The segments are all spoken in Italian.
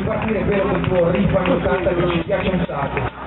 ripartire per quel tuo riff anni 80 che ci piace un sacco.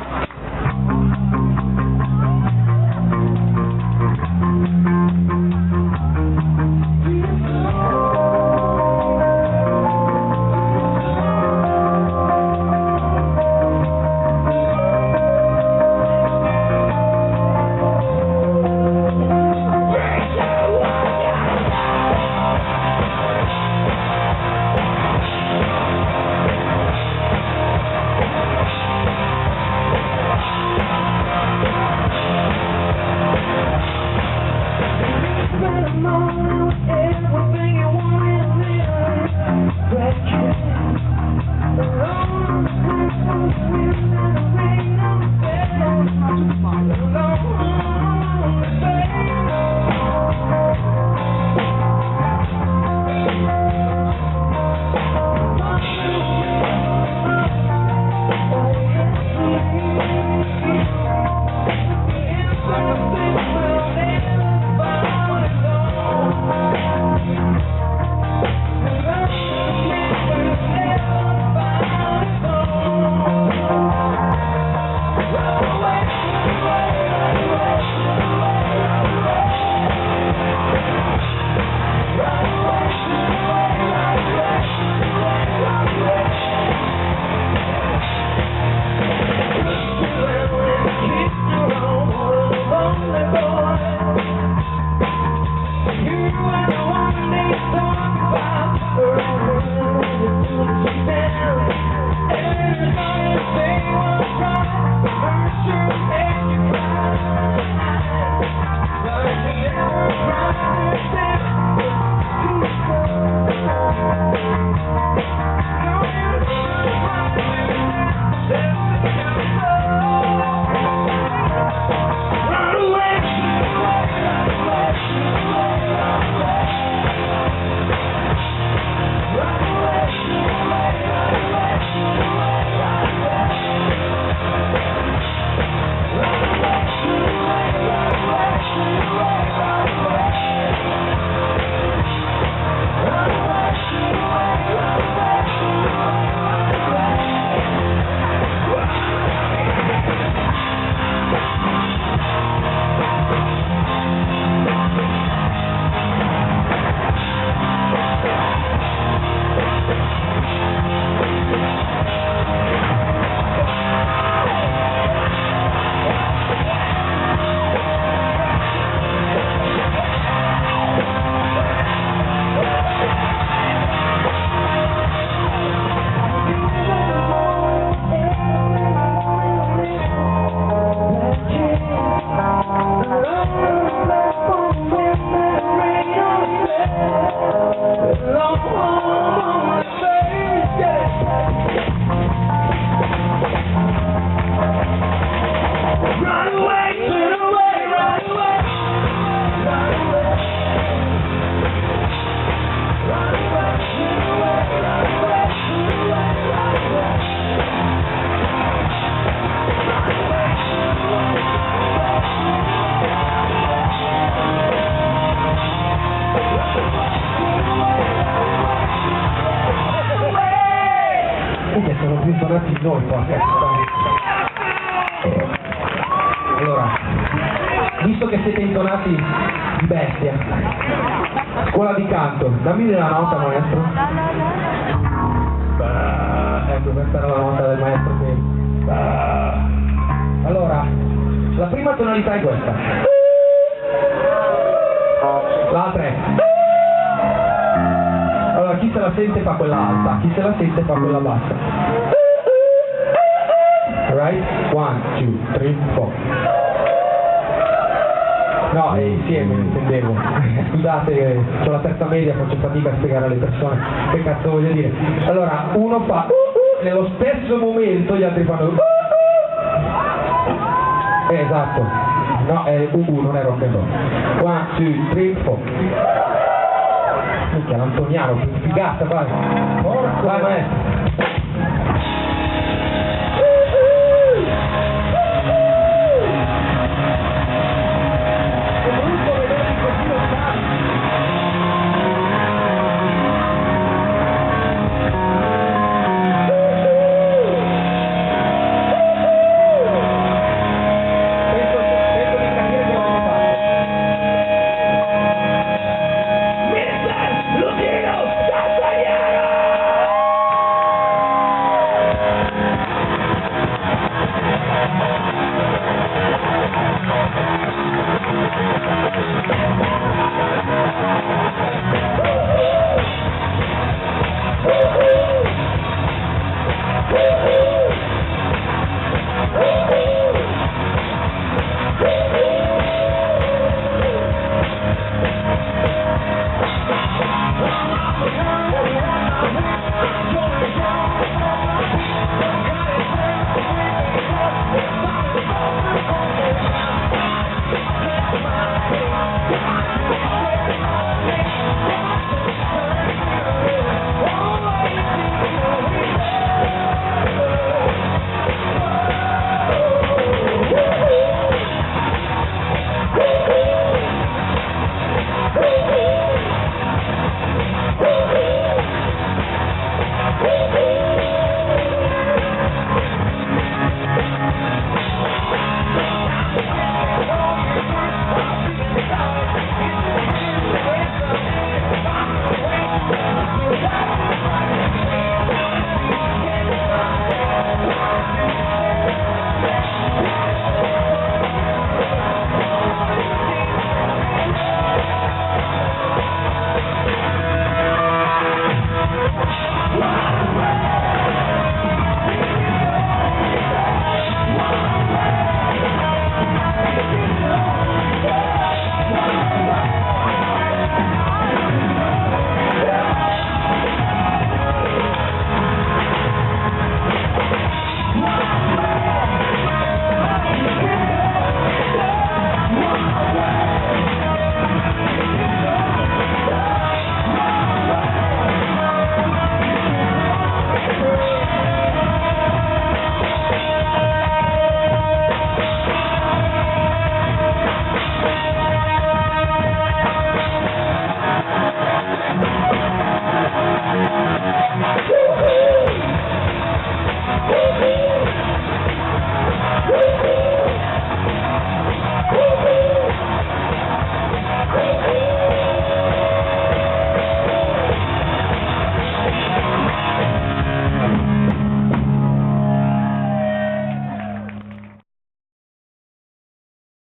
Sono più tornati noi qua. Allora, visto che siete intonati di bestia, scuola di canto, dammi la nota, maestro. Ecco, questa era la nota del maestro qui. Allora, la prima tonalità è questa, la 3. Allora, chi se la sente fa quella alta, chi se la sente fa quella bassa. Alright? 1, 2, 3, 4. No, insieme intendevo. Scusate, ho la terza media, faccio fatica a spiegare alle persone che cazzo voglio dire. Allora, uno fa nello stesso momento gli altri fanno esatto. No, è non è rock and roll. 1, 2, 3, 4. Minchia, l'Antoniano, più figata, vai. Vai, maestro.